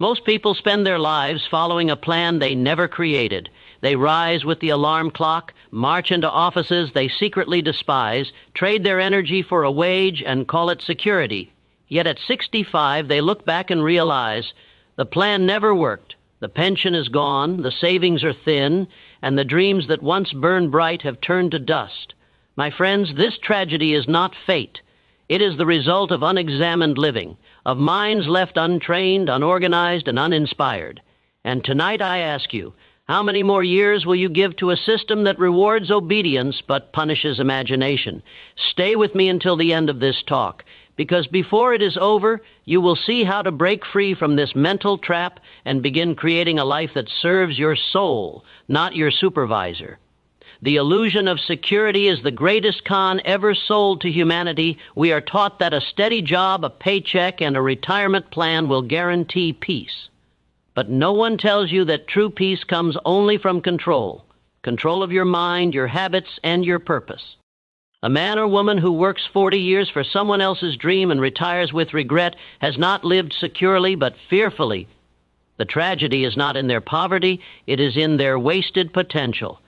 Most people spend their lives following a plan they never created. They rise with the alarm clock, march into offices they secretly despise, trade their energy for a wage, and call it security. Yet at 65, they look back and realize the plan never worked. The pension is gone, the savings are thin, and the dreams that once burned bright have turned to dust. My friends, this tragedy is not fate. It is the result of unexamined living, of minds left untrained, unorganized, and uninspired. And tonight I ask you, how many more years will you give to a system that rewards obedience but punishes imagination? Stay with me until the end of this talk, because before it is over, you will see how to break free from this mental trap and begin creating a life that serves your soul, not your supervisor. The illusion of security is the greatest con ever sold to humanity. We are taught that a steady job, a paycheck, and a retirement plan will guarantee peace. But no one tells you that true peace comes only from control. Control of your mind, your habits, and your purpose. A man or woman who works 40 years for someone else's dream and retires with regret has not lived securely but fearfully. The tragedy is not in their poverty, it is in their wasted potential.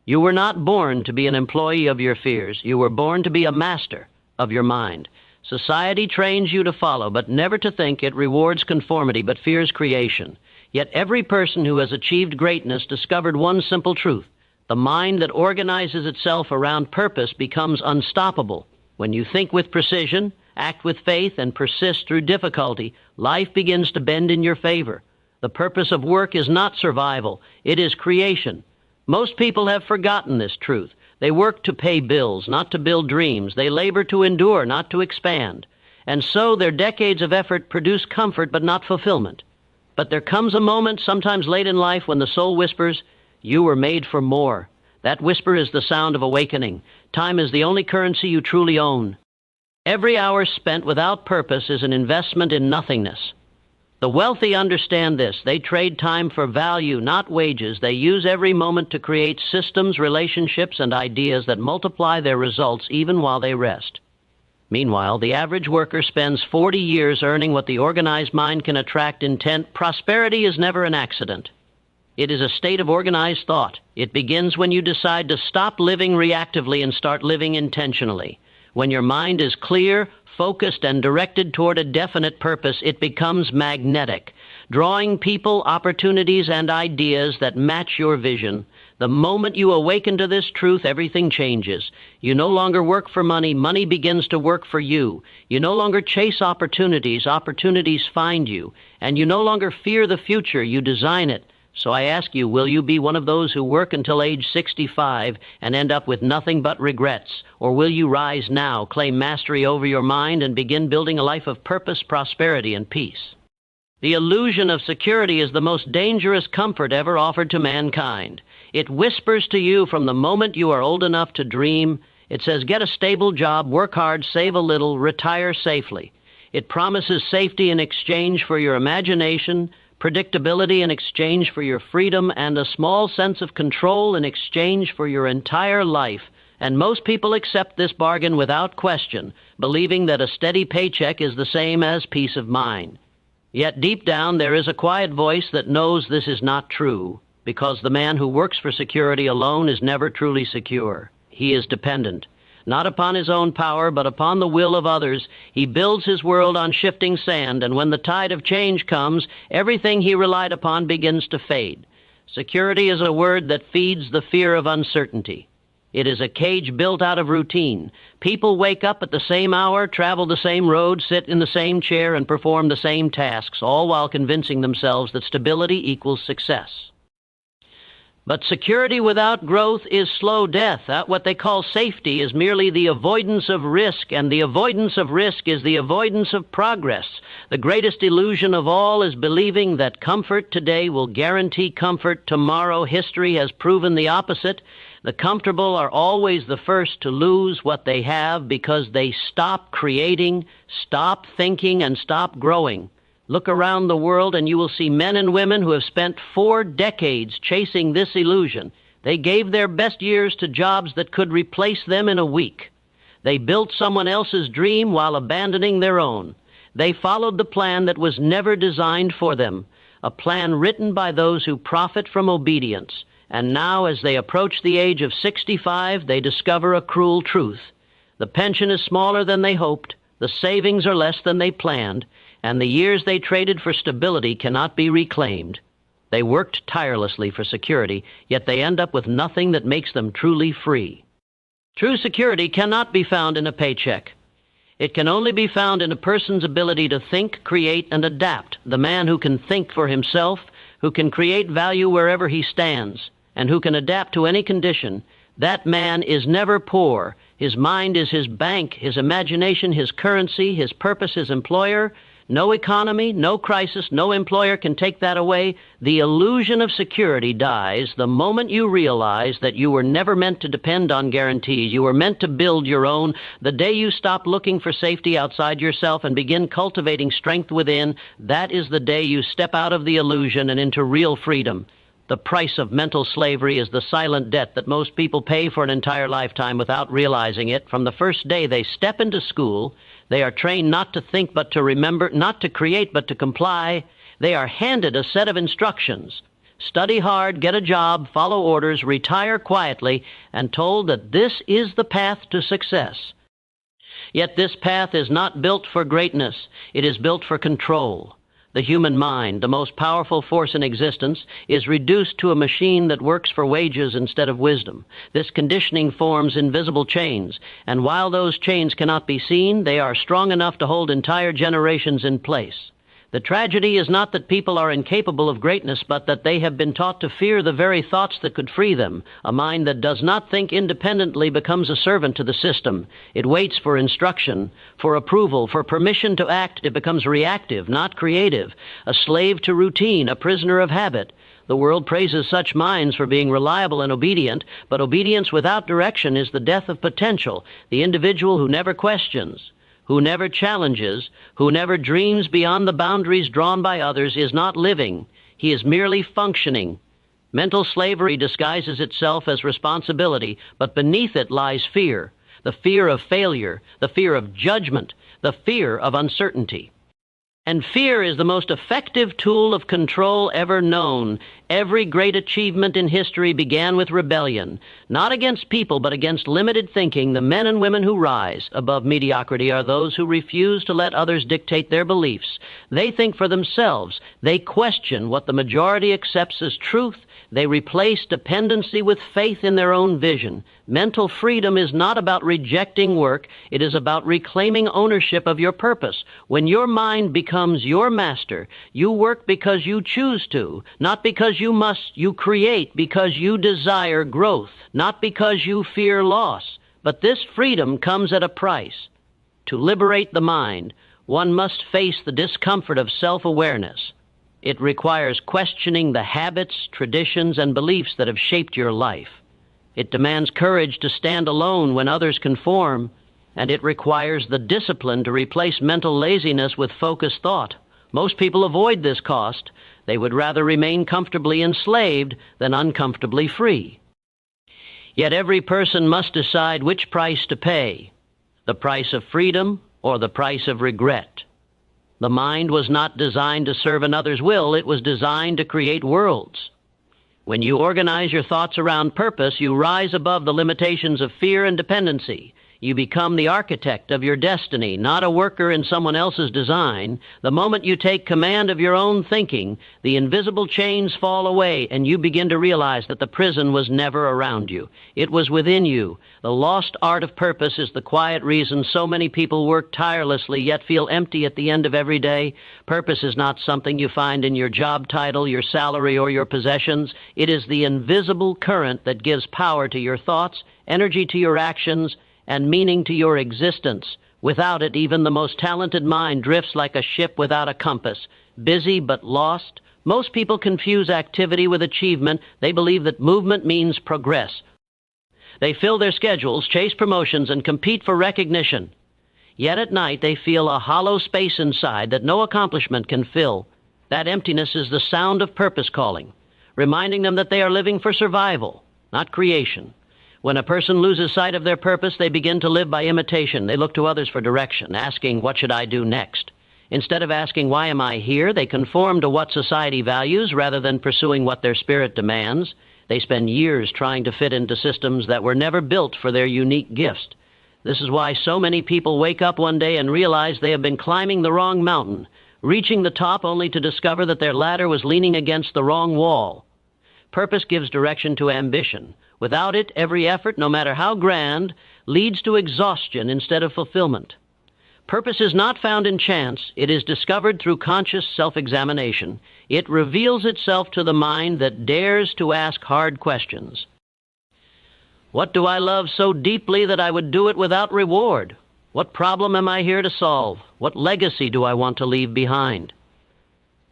You were not born to be an employee of your fears. You were born to be a master of your mind. Society trains you to follow, but never to think. It rewards conformity, but fears creation. Yet every person who has achieved greatness discovered one simple truth. The mind that organizes itself around purpose becomes unstoppable. When you think with precision, act with faith, and persist through difficulty, life begins to bend in your favor. The purpose of work is not survival. It is creation. Most people have forgotten this truth. They work to pay bills, not to build dreams. They labor to endure, not to expand. And so their decades of effort produce comfort but not fulfillment. But there comes a moment, sometimes late in life, when the soul whispers, "You were made for more." That whisper is the sound of awakening. Time is the only currency you truly own. Every hour spent without purpose is an investment in nothingness. The wealthy understand this. They trade time for value, not wages. They use every moment to create systems, relationships, and ideas that multiply their results even while they rest. Meanwhile, the average worker spends 40 years earning what the organized mind can attract intent. Prosperity is never an accident. It is a state of organized thought. It begins when you decide to stop living reactively and start living intentionally. When your mind is clear, focused, and directed toward a definite purpose, it becomes magnetic, drawing people, opportunities, and ideas that match your vision. The moment you awaken to this truth, everything changes. You no longer work for money. Money begins to work for you. You no longer chase opportunities. Opportunities find you. And you no longer fear the future. You design it. So I ask you, will you be one of those who work until age 65 and end up with nothing but regrets? Or will you rise now, claim mastery over your mind, and begin building a life of purpose, prosperity, and peace? The illusion of security is the most dangerous comfort ever offered to mankind. It whispers to you from the moment you are old enough to dream. It says, get a stable job, work hard, save a little, retire safely. It promises safety in exchange for your imagination, predictability in exchange for your freedom, and a small sense of control in exchange for your entire life. And most people accept this bargain without question, believing that a steady paycheck is the same as peace of mind. Yet deep down there is a quiet voice that knows this is not true, because the man who works for security alone is never truly secure. He is dependent, not upon his own power, but upon the will of others. He builds his world on shifting sand, and when the tide of change comes, everything he relied upon begins to fade. Security is a word that feeds the fear of uncertainty. It is a cage built out of routine. People wake up at the same hour, travel the same road, sit in the same chair, and perform the same tasks, all while convincing themselves that stability equals success. But security without growth is slow death. What they call safety is merely the avoidance of risk, and the avoidance of risk is the avoidance of progress. The greatest illusion of all is believing that comfort today will guarantee comfort tomorrow. History has proven the opposite. The comfortable are always the first to lose what they have because they stop creating, stop thinking, and stop growing. Look around the world and you will see men and women who have spent 4 decades chasing this illusion. They gave their best years to jobs that could replace them in a week. They built someone else's dream while abandoning their own. They followed the plan that was never designed for them, a plan written by those who profit from obedience. And now, as they approach the age of 65, they discover a cruel truth. The pension is smaller than they hoped, the savings are less than they planned, and the years they traded for stability cannot be reclaimed. They worked tirelessly for security, yet they end up with nothing that makes them truly free. True security cannot be found in a paycheck. It can only be found in a person's ability to think, create, and adapt, the man who can think for himself, who can create value wherever he stands, and who can adapt to any condition. That man is never poor. His mind is his bank, his imagination his currency, his purpose his employer. No economy, no crisis, no employer can take that away. The illusion of security dies the moment you realize that you were never meant to depend on guarantees. You were meant to build your own. The day you stop looking for safety outside yourself and begin cultivating strength within, that is the day you step out of the illusion and into real freedom. The price of mental slavery is the silent debt that most people pay for an entire lifetime without realizing it. From the first day they step into school, they are trained not to think but to remember, not to create but to comply. They are handed a set of instructions. Study hard, get a job, follow orders, retire quietly, and told that this is the path to success. Yet this path is not built for greatness. It is built for control. The human mind, the most powerful force in existence, is reduced to a machine that works for wages instead of wisdom. This conditioning forms invisible chains, and while those chains cannot be seen, they are strong enough to hold entire generations in place. The tragedy is not that people are incapable of greatness, but that they have been taught to fear the very thoughts that could free them. A mind that does not think independently becomes a servant to the system. It waits for instruction, for approval, for permission to act. It becomes reactive, not creative, a slave to routine, a prisoner of habit. The world praises such minds for being reliable and obedient, but obedience without direction is the death of potential, the individual who never questions, who never challenges, who never dreams beyond the boundaries drawn by others, is not living. He is merely functioning. Mental slavery disguises itself as responsibility, but beneath it lies fear, the fear of failure, the fear of judgment, the fear of uncertainty. And fear is the most effective tool of control ever known. Every great achievement in history began with rebellion, not against people, but against limited thinking. The men and women who rise above mediocrity are those who refuse to let others dictate their beliefs. They think for themselves. They question what the majority accepts as truth. They replace dependency with faith in their own vision. Mental freedom is not about rejecting work. It is about reclaiming ownership of your purpose. When your mind becomes your master, you work because you choose to, not because you must. You create because you desire growth, not because you fear loss. But this freedom comes at a price. To liberate the mind, one must face the discomfort of self-awareness. It requires questioning the habits, traditions, and beliefs that have shaped your life. It demands courage to stand alone when others conform, and it requires the discipline to replace mental laziness with focused thought. Most people avoid this cost. They would rather remain comfortably enslaved than uncomfortably free. Yet every person must decide which price to pay, the price of freedom or the price of regret. The mind was not designed to serve another's will. It was designed to create worlds. When you organize your thoughts around purpose, you rise above the limitations of fear and dependency. You become the architect of your destiny, not a worker in someone else's design. The moment you take command of your own thinking, the invisible chains fall away, and you begin to realize that the prison was never around you. It was within you. The lost art of purpose is the quiet reason so many people work tirelessly yet feel empty at the end of every day. Purpose is not something you find in your job title, your salary, or your possessions. It is the invisible current that gives power to your thoughts, energy to your actions, and meaning to your existence. Without it, even the most talented mind drifts like a ship without a compass, busy but lost. Most people confuse activity with achievement. They believe that movement means progress. They fill their schedules, chase promotions, and compete for recognition. Yet at night they feel a hollow space inside that no accomplishment can fill. That emptiness is the sound of purpose calling, reminding them that they are living for survival, not creation. When a person loses sight of their purpose, they begin to live by imitation. They look to others for direction, asking, "What should I do next?" Instead of asking, "Why am I here?" they conform to what society values rather than pursuing what their spirit demands. They spend years trying to fit into systems that were never built for their unique gifts. This is why so many people wake up one day and realize they have been climbing the wrong mountain, reaching the top only to discover that their ladder was leaning against the wrong wall. Purpose gives direction to ambition. Without it, every effort, no matter how grand, leads to exhaustion instead of fulfillment. Purpose is not found in chance. It is discovered through conscious self-examination. It reveals itself to the mind that dares to ask hard questions. What do I love so deeply that I would do it without reward? What problem am I here to solve? What legacy do I want to leave behind?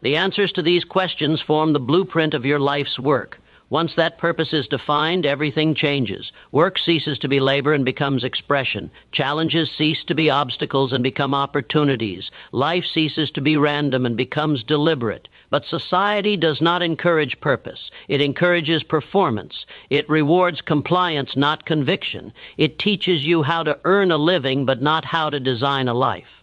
The answers to these questions form the blueprint of your life's work. Once that purpose is defined, everything changes. Work ceases to be labor and becomes expression. Challenges cease to be obstacles and become opportunities. Life ceases to be random and becomes deliberate. But society does not encourage purpose. It encourages performance. It rewards compliance, not conviction. It teaches you how to earn a living, but not how to design a life.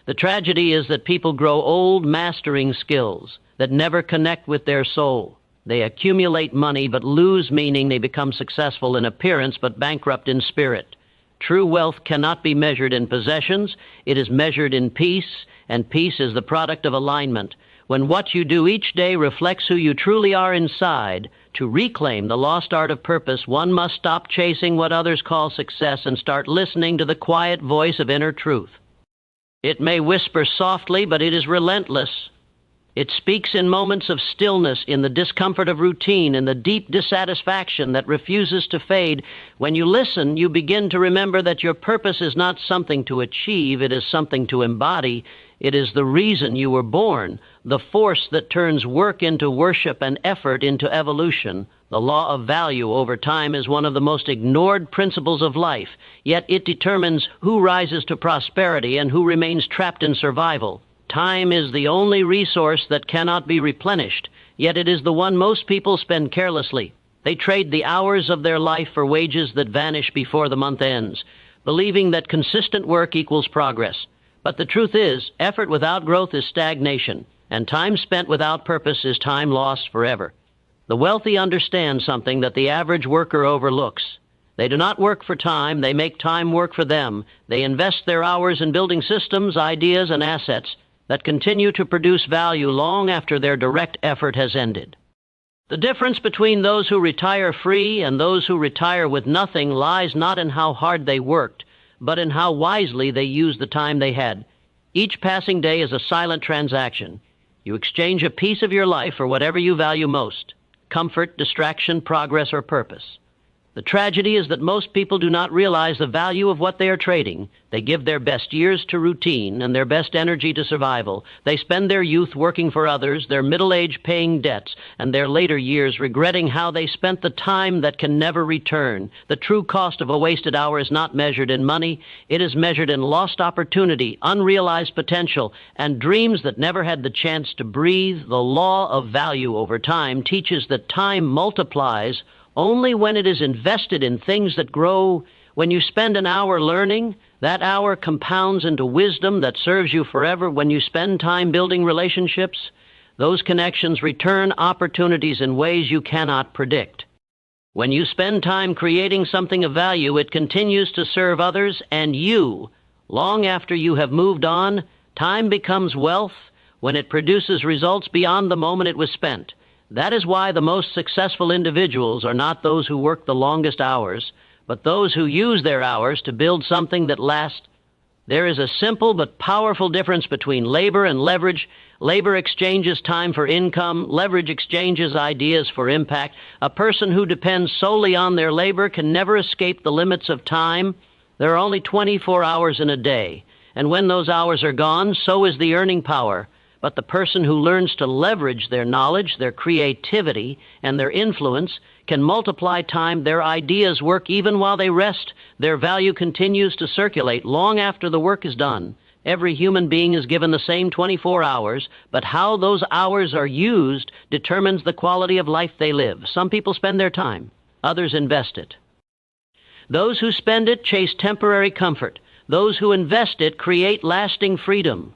The tragedy is that people grow old mastering skills that never connect with their soul. They accumulate money but lose meaning. They become successful in appearance but bankrupt in spirit. True wealth cannot be measured in possessions. It is measured in peace, and peace is the product of alignment. When what you do each day reflects who you truly are inside, to reclaim the lost art of purpose, one must stop chasing what others call success and start listening to the quiet voice of inner truth. It may whisper softly, but it is relentless. It speaks in moments of stillness, in the discomfort of routine, in the deep dissatisfaction that refuses to fade. When you listen, you begin to remember that your purpose is not something to achieve, it is something to embody. It is the reason you were born, the force that turns work into worship and effort into evolution. The law of value over time is one of the most ignored principles of life, yet it determines who rises to prosperity and who remains trapped in survival. Time is the only resource that cannot be replenished, yet it is the one most people spend carelessly. They trade the hours of their life for wages that vanish before the month ends, believing that consistent work equals progress. But the truth is, effort without growth is stagnation, and time spent without purpose is time lost forever. The wealthy understand something that the average worker overlooks. They do not work for time, they make time work for them. They invest their hours in building systems, ideas, and assets that continue to produce value long after their direct effort has ended. The difference between those who retire free and those who retire with nothing lies not in how hard they worked, but in how wisely they used the time they had. Each passing day is a silent transaction. You exchange a piece of your life for whatever you value most: comfort, distraction, progress, or purpose. The tragedy is that most people do not realize the value of what they are trading. They give their best years to routine and their best energy to survival. They spend their youth working for others, their middle age paying debts, and their later years regretting how they spent the time that can never return. The true cost of a wasted hour is not measured in money. It is measured in lost opportunity, unrealized potential, and dreams that never had the chance to breathe. The law of value over time teaches that time multiplies only when it is invested in things that grow. When you spend an hour learning, that hour compounds into wisdom that serves you forever. When you spend time building relationships, those connections return opportunities in ways you cannot predict. When you spend time creating something of value, it continues to serve others and you. Long after you have moved on, time becomes wealth when it produces results beyond the moment it was spent. That is why the most successful individuals are not those who work the longest hours, but those who use their hours to build something that lasts. There is a simple but powerful difference between labor and leverage. Labor exchanges time for income. Leverage exchanges ideas for impact. A person who depends solely on their labor can never escape the limits of time. There are only 24 hours in a day, and when those hours are gone, so is the earning power. But the person who learns to leverage their knowledge, their creativity, and their influence can multiply time. Their ideas work even while they rest. Their value continues to circulate long after the work is done. Every human being is given the same 24 hours, but how those hours are used determines the quality of life they live. Some people spend their time, others invest it. Those who spend it chase temporary comfort. Those who invest it create lasting freedom.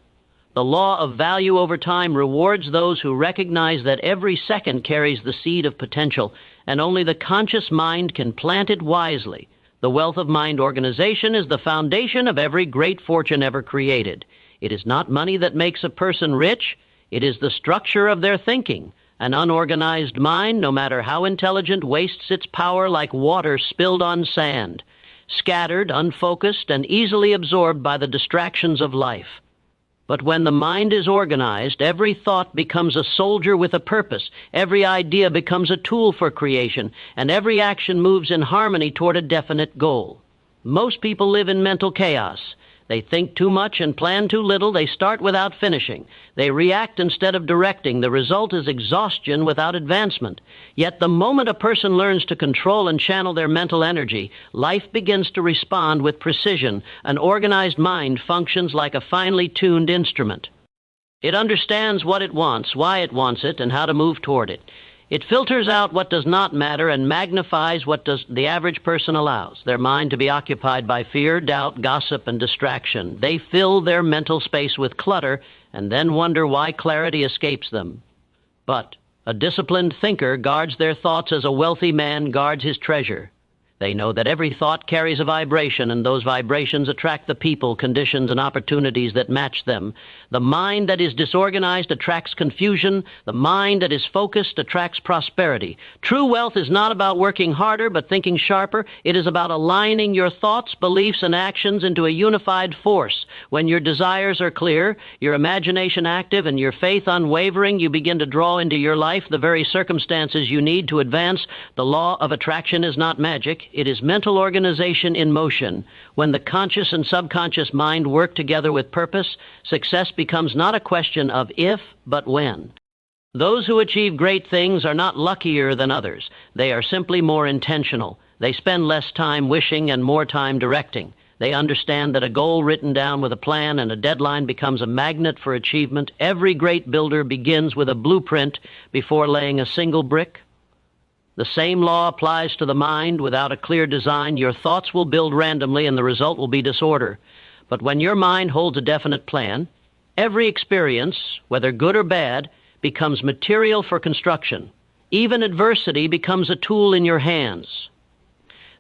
The law of value over time rewards those who recognize that every second carries the seed of potential, and only the conscious mind can plant it wisely. The wealth of mind organization is the foundation of every great fortune ever created. It is not money that makes a person rich. It is the structure of their thinking. An unorganized mind, no matter how intelligent, wastes its power like water spilled on sand, scattered, unfocused, and easily absorbed by the distractions of life. But when the mind is organized, every thought becomes a soldier with a purpose, every idea becomes a tool for creation, and every action moves in harmony toward a definite goal. Most people live in mental chaos. They think too much and plan too little. They start without finishing. They react instead of directing. The result is exhaustion without advancement. Yet the moment a person learns to control and channel their mental energy, life begins to respond with precision. An organized mind functions like a finely tuned instrument. It understands what it wants, why it wants it, and how to move toward it. It filters out what does not matter and magnifies what the average person allows their mind to be occupied by fear, doubt, gossip, and distraction. They fill their mental space with clutter and then wonder why clarity escapes them. But a disciplined thinker guards their thoughts as a wealthy man guards his treasure. They know that every thought carries a vibration, and those vibrations attract the people, conditions, and opportunities that match them. The mind that is disorganized attracts confusion. The mind that is focused attracts prosperity. True wealth is not about working harder, but thinking sharper. It is about aligning your thoughts, beliefs, and actions into a unified force. When your desires are clear, your imagination active, and your faith unwavering, you begin to draw into your life the very circumstances you need to advance. The law of attraction is not magic. It is mental organization in motion. When the conscious and subconscious mind work together with purpose, success becomes not a question of if, but when. Those who achieve great things are not luckier than others. They are simply more intentional. They spend less time wishing and more time directing. They understand that a goal written down with a plan and a deadline becomes a magnet for achievement. Every great builder begins with a blueprint before laying a single brick. The same law applies to the mind. Without a clear design, your thoughts will build randomly and the result will be disorder. But when your mind holds a definite plan, every experience, whether good or bad, becomes material for construction. Even adversity becomes a tool in your hands.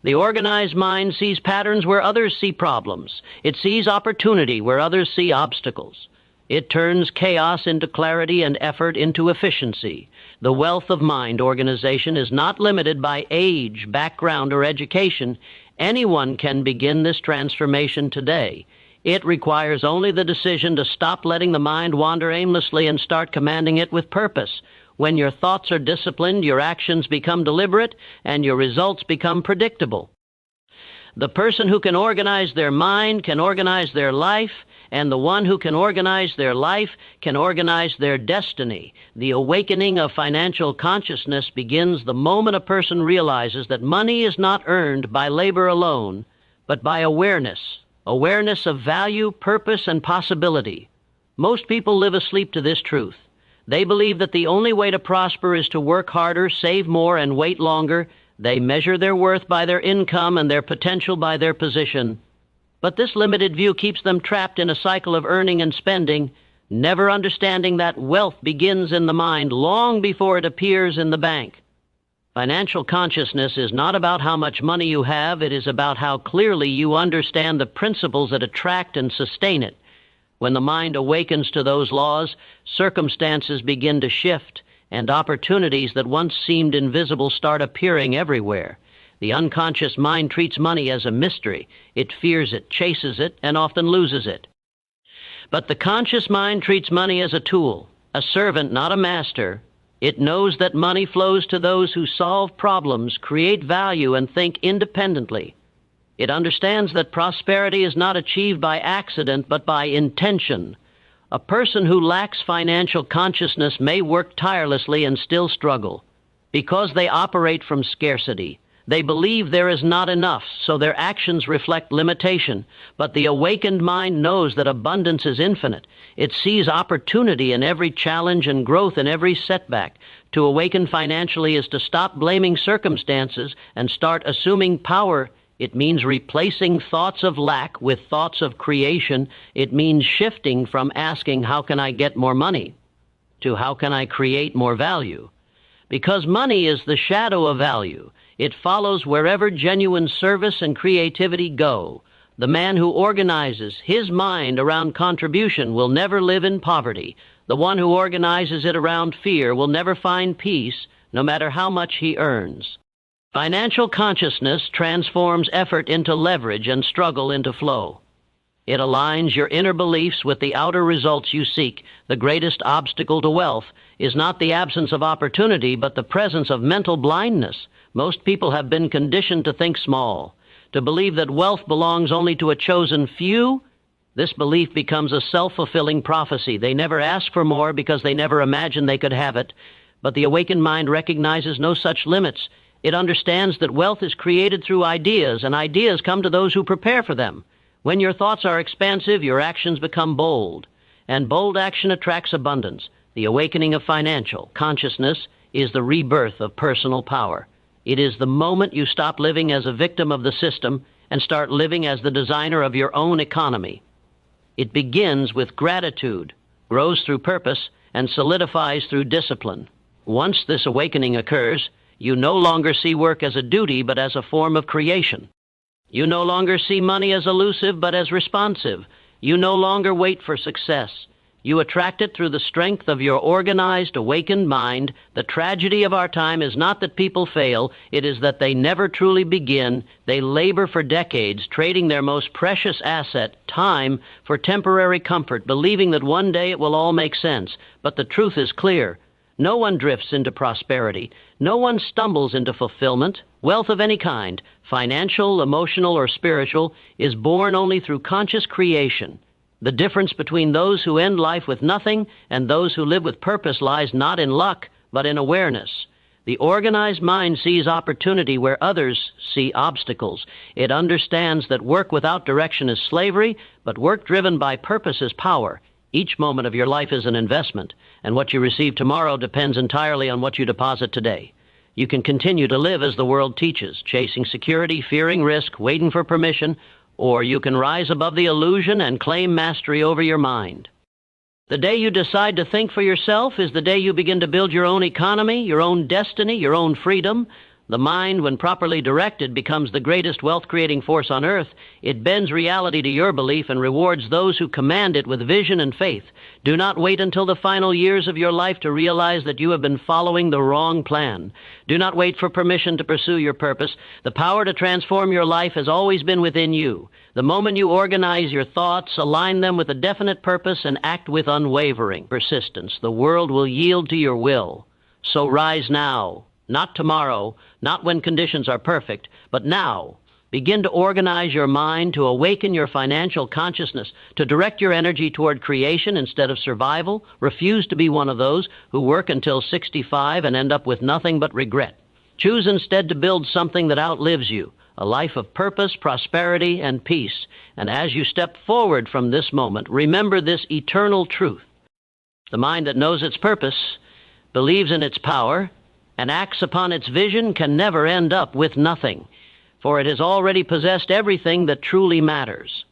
The organized mind sees patterns where others see problems. It sees opportunity where others see obstacles. It turns chaos into clarity and effort into efficiency. The wealth of mind organization is not limited by age, background, or education. Anyone can begin this transformation today. It requires only the decision to stop letting the mind wander aimlessly and start commanding it with purpose. When your thoughts are disciplined, your actions become deliberate, and your results become predictable. The person who can organize their mind can organize their life, and the one who can organize their life can organize their destiny. The awakening of financial consciousness begins the moment a person realizes that money is not earned by labor alone, but by awareness of value, purpose, and possibility. Most people live asleep to this truth. They believe that the only way to prosper is to work harder, save more, and wait longer. They measure their worth by their income and their potential by their position. But this limited view keeps them trapped in a cycle of earning and spending, never understanding that wealth begins in the mind long before it appears in the bank. Financial consciousness is not about how much money you have. It is about how clearly you understand the principles that attract and sustain it. When the mind awakens to those laws, circumstances begin to shift, and opportunities that once seemed invisible start appearing everywhere. The unconscious mind treats money as a mystery. It fears it, chases it, and often loses it. But the conscious mind treats money as a tool, a servant, not a master. It knows that money flows to those who solve problems, create value, and think independently. It understands that prosperity is not achieved by accident, but by intention. A person who lacks financial consciousness may work tirelessly and still struggle, because they operate from scarcity. They believe there is not enough, so their actions reflect limitation. But the awakened mind knows that abundance is infinite. It sees opportunity in every challenge and growth in every setback. To awaken financially is to stop blaming circumstances and start assuming power It means replacing thoughts of lack with thoughts of creation. It means shifting from asking, how can I get more money, to how can I create more value? Because money is the shadow of value. It follows wherever genuine service and creativity go. The man who organizes his mind around contribution will never live in poverty. The one who organizes it around fear will never find peace, no matter how much he earns. Financial consciousness transforms effort into leverage and struggle into flow. It aligns your inner beliefs with the outer results you seek. The greatest obstacle to wealth is not the absence of opportunity, but the presence of mental blindness. Most people have been conditioned to think small, to believe that wealth belongs only to a chosen few. This belief becomes a self-fulfilling prophecy. They never ask for more because they never imagined they could have it. But the awakened mind recognizes no such limits. It understands that wealth is created through ideas, and ideas come to those who prepare for them. When your thoughts are expansive, your actions become bold, and bold action attracts abundance. The awakening of financial consciousness is the rebirth of personal power. It is the moment you stop living as a victim of the system and start living as the designer of your own economy. It begins with gratitude, grows through purpose, and solidifies through discipline. Once this awakening occurs, you no longer see work as a duty, but as a form of creation. You no longer see money as elusive, but as responsive. You no longer wait for success. You attract it through the strength of your organized, awakened mind. The tragedy of our time is not that people fail, it is that they never truly begin. They labor for decades, trading their most precious asset, time, for temporary comfort, believing that one day it will all make sense. But the truth is clear. No one drifts into prosperity. No one stumbles into fulfillment. Wealth of any kind, financial, emotional, or spiritual, is born only through conscious creation. The difference between those who end life with nothing and those who live with purpose lies not in luck, but in awareness. The organized mind sees opportunity where others see obstacles. It understands that work without direction is slavery, but work driven by purpose is power. Each moment of your life is an investment, and what you receive tomorrow depends entirely on what you deposit today. You can continue to live as the world teaches, chasing security, fearing risk, waiting for permission, or you can rise above the illusion and claim mastery over your mind. The day you decide to think for yourself is the day you begin to build your own economy, your own destiny, your own freedom. The mind, when properly directed, becomes the greatest wealth-creating force on earth. It bends reality to your belief and rewards those who command it with vision and faith. Do not wait until the final years of your life to realize that you have been following the wrong plan. Do not wait for permission to pursue your purpose. The power to transform your life has always been within you. The moment you organize your thoughts, align them with a definite purpose, and act with unwavering persistence, the world will yield to your will. So rise now. Not tomorrow, not when conditions are perfect, but now. Begin to organize your mind, to awaken your financial consciousness, to direct your energy toward creation instead of survival. Refuse to be one of those who work until 65 and end up with nothing but regret. Choose instead to build something that outlives you, a life of purpose, prosperity, and peace. And as you step forward from this moment, remember this eternal truth. The mind that knows its purpose, believes in its power, and acts upon its vision can never end up with nothing, for it has already possessed everything that truly matters.